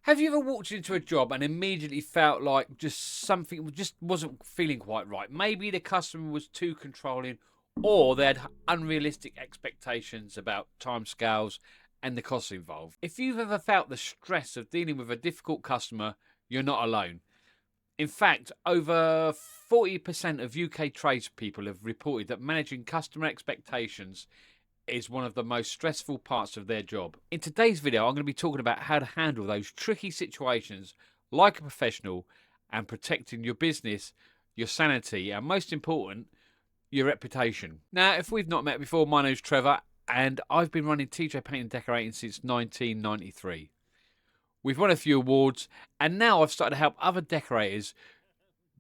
Have you ever walked into a job and immediately felt like just something just wasn't feeling quite right? Maybe the customer was too controlling, or they had unrealistic expectations about timescales and the costs involved. If you've ever felt the stress of dealing with a difficult customer, you're not alone. In fact, over 40% of UK tradespeople have reported that managing customer expectations is one of the most stressful parts of their job. In today's video, I'm going to be talking about how to handle those tricky situations like a professional and protecting your business, your sanity, and most important, your reputation. Now, if we've not met before, my name's Trevor and I've been running TJ Paint and Decorating since 1993. We've won a few awards and now I've started to help other decorators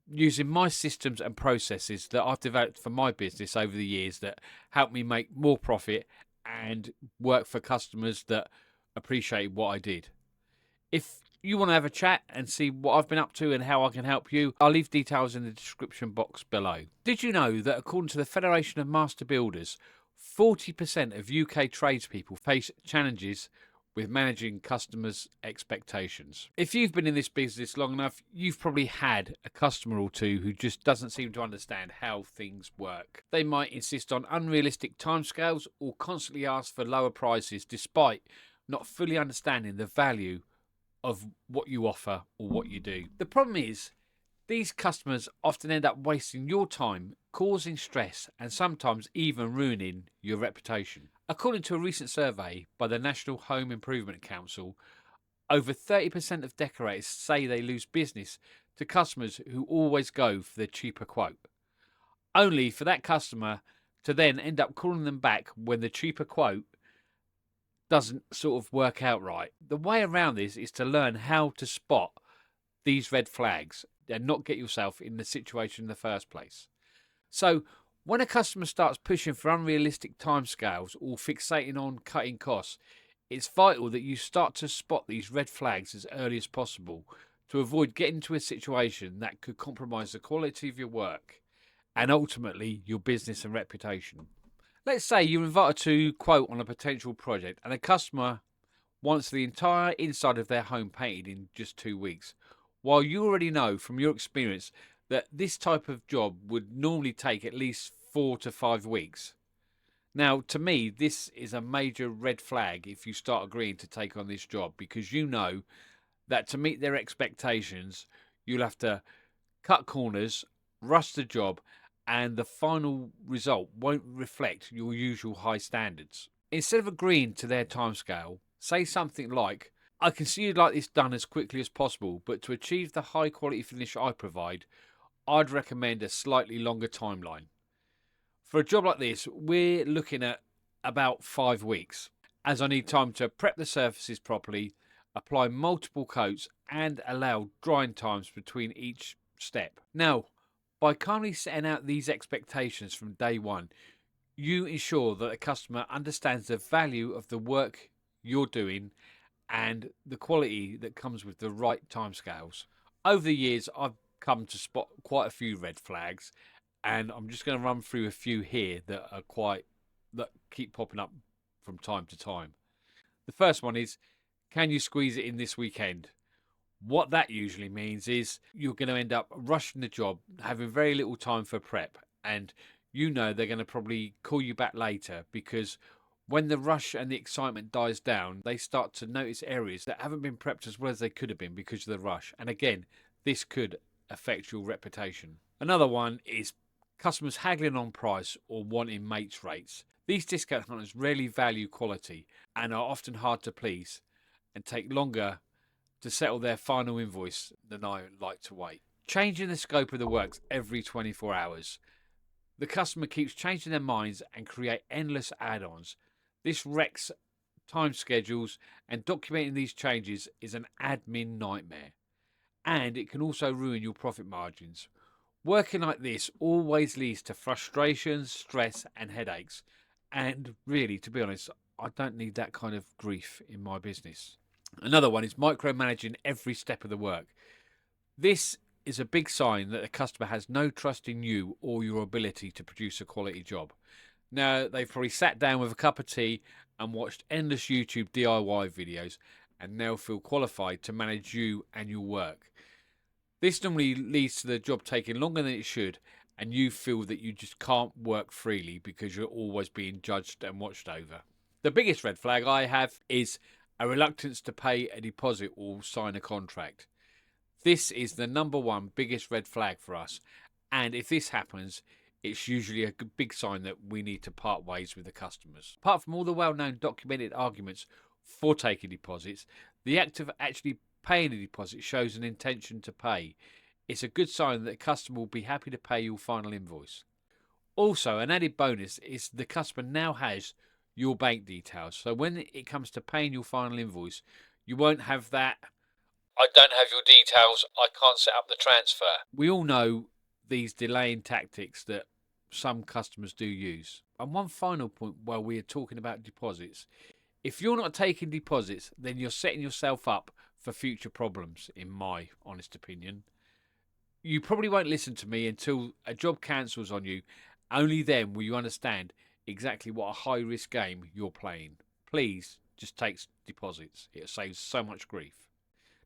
using my systems and processes that I've developed for my business over the years that help me make more profit and work for customers that appreciate what I did. If you want to have a chat and see what I've been up to and how I can help you, I'll leave details in the description box below. Did you know that according to the Federation of Master Builders, 40% of UK tradespeople face challenges with managing customers' expectations? If you've been in this business long enough, you've probably had a customer or two who just doesn't seem to understand how things work. They might insist on unrealistic timescales or constantly ask for lower prices despite not fully understanding the value of what you offer or what you do. The problem is, these customers often end up wasting your time, causing stress, and sometimes even ruining your reputation. According to a recent survey by the National Home Improvement Council, over 30% of decorators say they lose business to customers who always go for the cheaper quote, only for that customer to then end up calling them back when the cheaper quote doesn't sort of work out right. The way around this is to learn how to spot these red flags and not get yourself in the situation in the first place. So when a customer starts pushing for unrealistic timescales or fixating on cutting costs, it's vital that you start to spot these red flags as early as possible to avoid getting into a situation that could compromise the quality of your work and ultimately your business and reputation. Let's say you're invited to quote on a potential project and a customer wants the entire inside of their home painted in just 2 weeks, while you already know from your experience that this type of job would normally take at least 4 to 5 weeks. Now, to me, this is a major red flag if you start agreeing to take on this job, because you know that to meet their expectations, you'll have to cut corners, rush the job, and the final result won't reflect your usual high standards. Instead of agreeing to their timescale, say something like, I can see you'd like this done as quickly as possible, but to achieve the high quality finish I provide, I'd recommend a slightly longer timeline. For a job like this, we're looking at about 5 weeks, as I need time to prep the surfaces properly, apply multiple coats, and allow drying times between each step. Now, by calmly setting out these expectations from day one, you ensure that the customer understands the value of the work you're doing and the quality that comes with the right timescales. Over the years, I've come to spot quite a few red flags, and I'm just going to run through a few here that keep popping up from time to time. The first one is, can you squeeze it in this weekend? What that usually means is you're going to end up rushing the job, having very little time for prep, and you know they're going to probably call you back later because when the rush and the excitement dies down, they start to notice areas that haven't been prepped as well as they could have been because of the rush. And again, this could affect your reputation. Another one is customers haggling on price or wanting mates rates. These discount hunters rarely value quality and are often hard to please and take longer to settle their final invoice than I like to wait. Changing the scope of the works every 24 hours. The customer keeps changing their minds and create endless add-ons. This wrecks time schedules, and documenting these changes is an admin nightmare. And it can also ruin your profit margins. Working like this always leads to frustrations, stress, and headaches. And really, to be honest, I don't need that kind of grief in my business. Another one is micromanaging every step of the work. This is a big sign that the customer has no trust in you or your ability to produce a quality job. Now, they've probably sat down with a cup of tea and watched endless YouTube DIY videos, and they'll feel qualified to manage you and your work. This normally leads to the job taking longer than it should, and you feel that you just can't work freely because you're always being judged and watched over. The biggest red flag I have is a reluctance to pay a deposit or sign a contract. This is the number one biggest red flag for us, and if this happens, it's usually a big sign that we need to part ways with the customers. Apart from all the well-known documented arguments for taking deposits, the act of actually paying a deposit shows an intention to pay. It's a good sign that the customer will be happy to pay your final invoice. Also, an added bonus is the customer now has your bank details, so when it comes to paying your final invoice, you won't have that, "I don't have your details, I can't set up the transfer." We all know these delaying tactics that some customers do use. And one final point while we are talking about deposits: if you're not taking deposits, then you're setting yourself up for future problems, in my honest opinion. You probably won't listen to me until a job cancels on you. Only then will you understand exactly what a high risk game you're playing. Please just take deposits. It saves so much grief.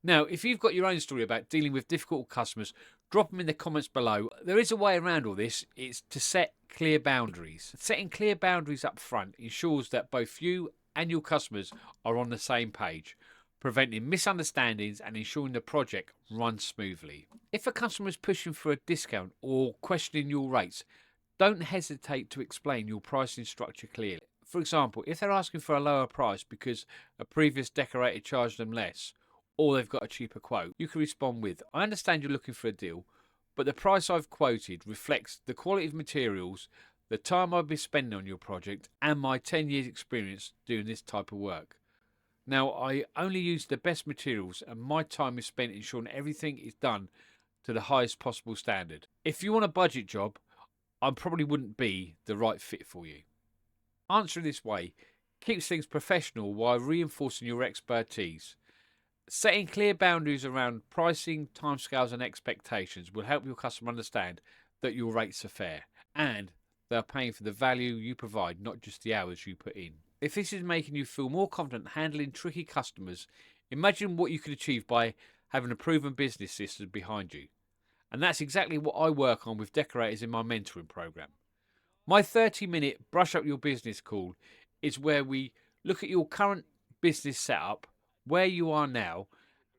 Now, if you've got your own story about dealing with difficult customers, drop them in the comments below. There is a way around all this. It's to set clear boundaries. Setting clear boundaries up front ensures that both you and your customers are on the same page, preventing misunderstandings and ensuring the project runs smoothly. If a customer is pushing for a discount or questioning your rates, don't hesitate to explain your pricing structure clearly. For example, if they're asking for a lower price because a previous decorator charged them less, or they've got a cheaper quote, you can respond with, "I understand you're looking for a deal, but the price I've quoted reflects the quality of materials, the time I've been spending on your project, and my 10 years experience doing this type of work. Now, I only use the best materials, and my time is spent ensuring everything is done to the highest possible standard. If you want a budget job, I probably wouldn't be the right fit for you." Answering this way keeps things professional while reinforcing your expertise. Setting clear boundaries around pricing, timescales, and expectations will help your customer understand that your rates are fair and they are paying for the value you provide, not just the hours you put in. If this is making you feel more confident handling tricky customers, imagine what you could achieve by having a proven business system behind you. And that's exactly what I work on with decorators in my mentoring program. My 30-minute brush up your business call is where we look at your current business setup, where you are now,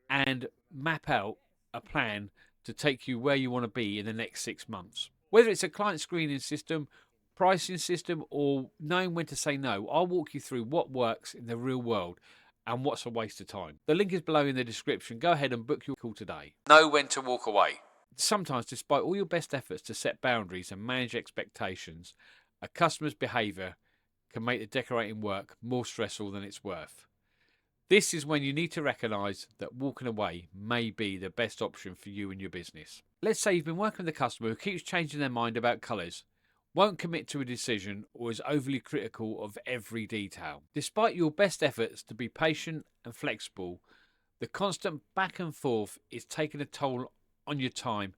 and map out a plan to take you where you want to be in the next 6 months. Whether it's a client screening system, pricing system, or knowing when to say no, I'll walk you through what works in the real world and what's a waste of time. The link is below in the description. Go ahead and book your call today. Know when to walk away. Sometimes, despite all your best efforts to set boundaries and manage expectations, a customer's behaviour can make the decorating work more stressful than it's worth. This is when you need to recognise that walking away may be the best option for you and your business. Let's say you've been working with a customer who keeps changing their mind about colours, won't commit to a decision, or is overly critical of every detail. Despite your best efforts to be patient and flexible, the constant back and forth is taking a toll on your time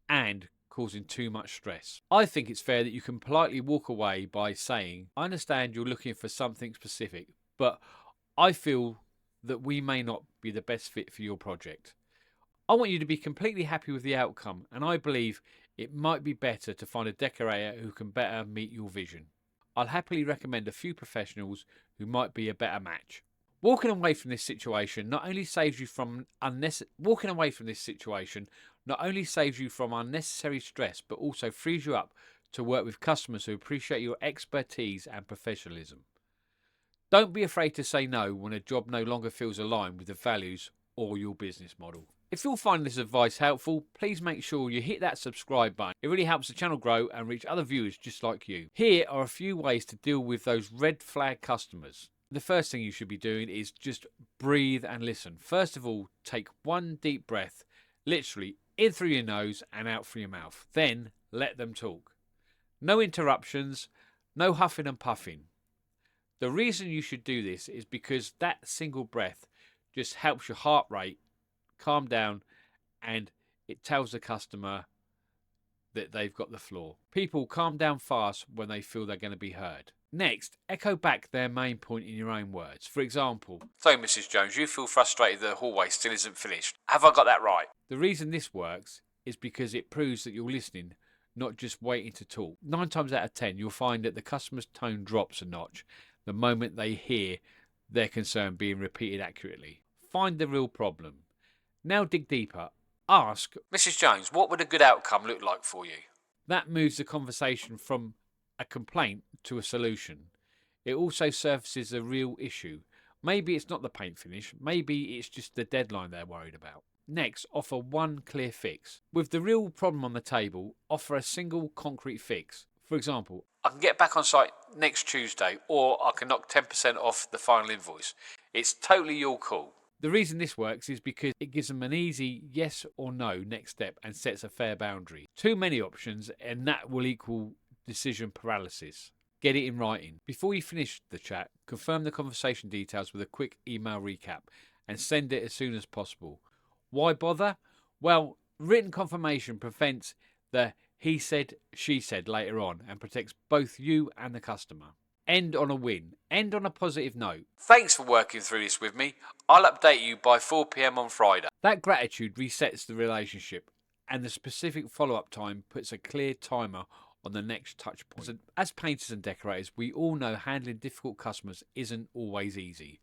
and causing too much stress. I think it's fair that you can politely walk away by saying, "I understand you're looking for something specific, but I feel that we may not be the best fit for your project. I want you to be completely happy with the outcome, and I believe it might be better to find a decorator who can better meet your vision. I'll happily recommend a few professionals who might be a better match." Walking away from this situation not only saves you from unnecessary stress, but also frees you up to work with customers who appreciate your expertise and professionalism. Don't be afraid to say no when a job no longer feels aligned with the values or your business model. If you're finding this advice helpful, please make sure you hit that subscribe button. It really helps the channel grow and reach other viewers just like you. Here are a few ways to deal with those red flag customers. The first thing you should be doing is just breathe and listen. First of all, take one deep breath, literally in through your nose and out through your mouth. Then let them talk. No interruptions, no huffing and puffing. The reason you should do this is because that single breath just helps your heart rate calm down, and it tells the customer that they've got the floor. People calm down fast when they feel they're going to be heard. Next, echo back their main point in your own words. For example, "So, Mrs. Jones, you feel frustrated the hallway still isn't finished. Have I got that right?" The reason this works is because it proves that you're listening, not just waiting to talk. 9 times out of 10, you'll find that the customer's tone drops a notch the moment they hear their concern being repeated accurately. Find the real problem. Now dig deeper. Ask, "Mrs. Jones, what would a good outcome look like for you?" That moves the conversation from a complaint to a solution. It also surfaces a real issue. Maybe it's not the paint finish, maybe it's just the deadline they're worried about. Next, offer one clear fix. With the real problem on the table, offer a single concrete fix. For example, "I can get back on site next Tuesday, or I can knock 10% off the final invoice. It's totally your call." The reason this works is because it gives them an easy yes or no next step and sets a fair boundary. Too many options and that will equal decision paralysis. Get it in writing. Before you finish the chat, confirm the conversation details with a quick email recap and send it as soon as possible. Why bother? Well, written confirmation prevents the he said, she said later on and protects both you and the customer. End on a win. End on a positive note. "Thanks for working through this with me. I'll update you by 4 p.m. on Friday." That gratitude resets the relationship, and the specific follow-up time puts a clear timer on the next touch point. So, as painters and decorators, we all know handling difficult customers isn't always easy.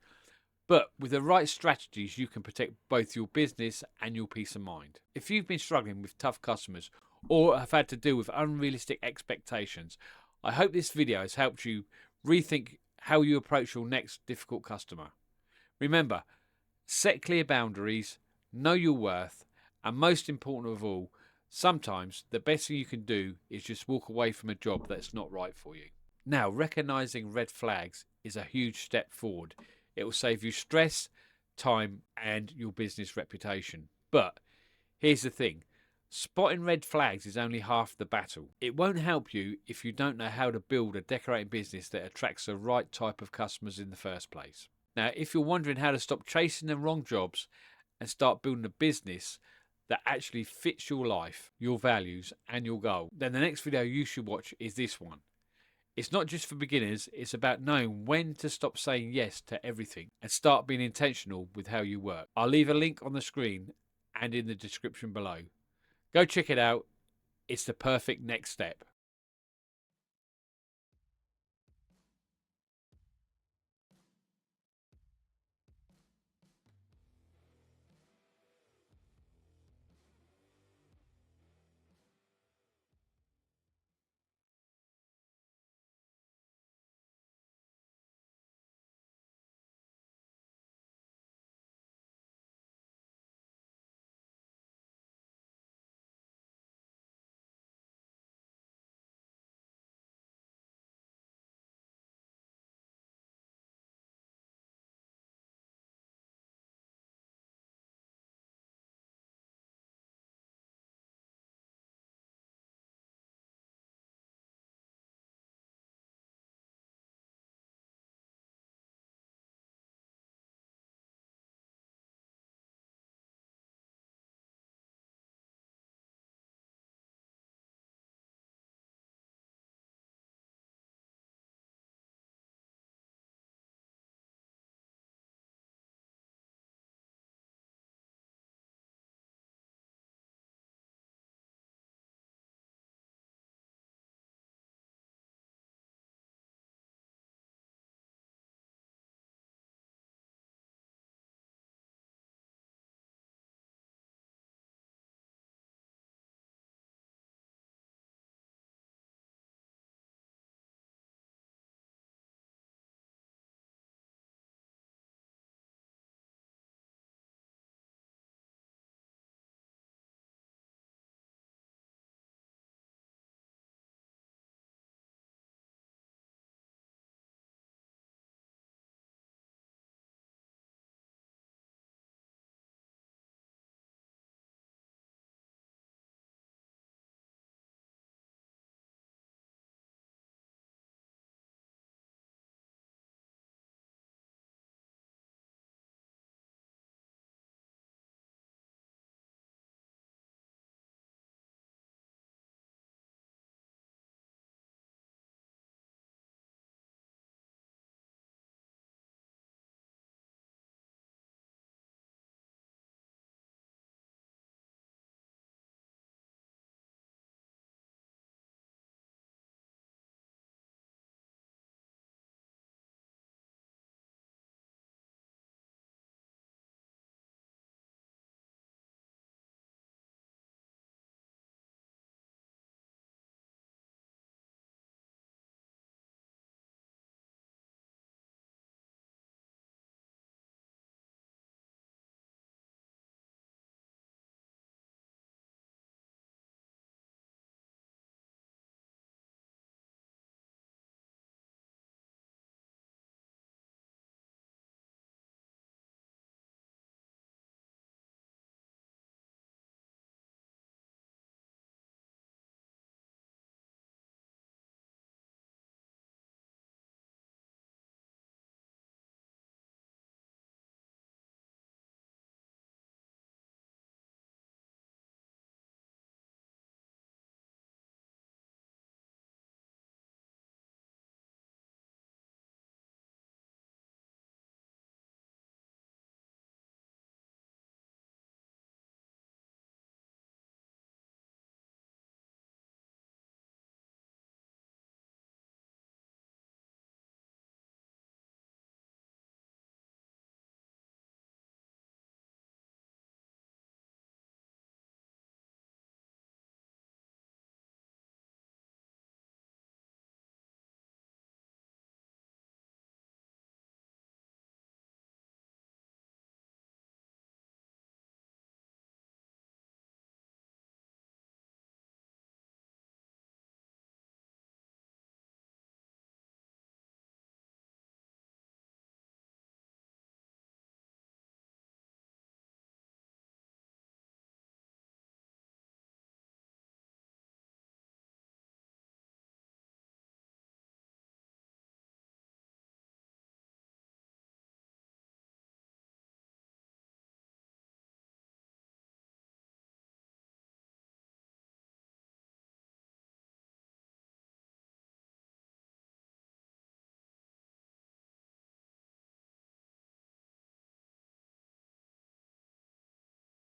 But with the right strategies, you can protect both your business and your peace of mind. If you've been struggling with tough customers or have had to deal with unrealistic expectations, I hope this video has helped you rethink how you approach your next difficult customer. Remember, set clear boundaries, know your worth, and most important of all, sometimes the best thing you can do is just walk away from a job that's not right for you. Now, recognizing red flags is a huge step forward. It will save you stress, time, and your business reputation. But here's the thing. Spotting red flags is only half the battle. It won't help you if you don't know how to build a decorating business that attracts the right type of customers in the first place. Now, if you're wondering how to stop chasing the wrong jobs and start building a business that actually fits your life, your values, and your goal, then the next video you should watch is this one. It's not just for beginners, it's about knowing when to stop saying yes to everything and start being intentional with how you work. I'll leave a link on the screen and in the description below. Go check it out. It's the perfect next step.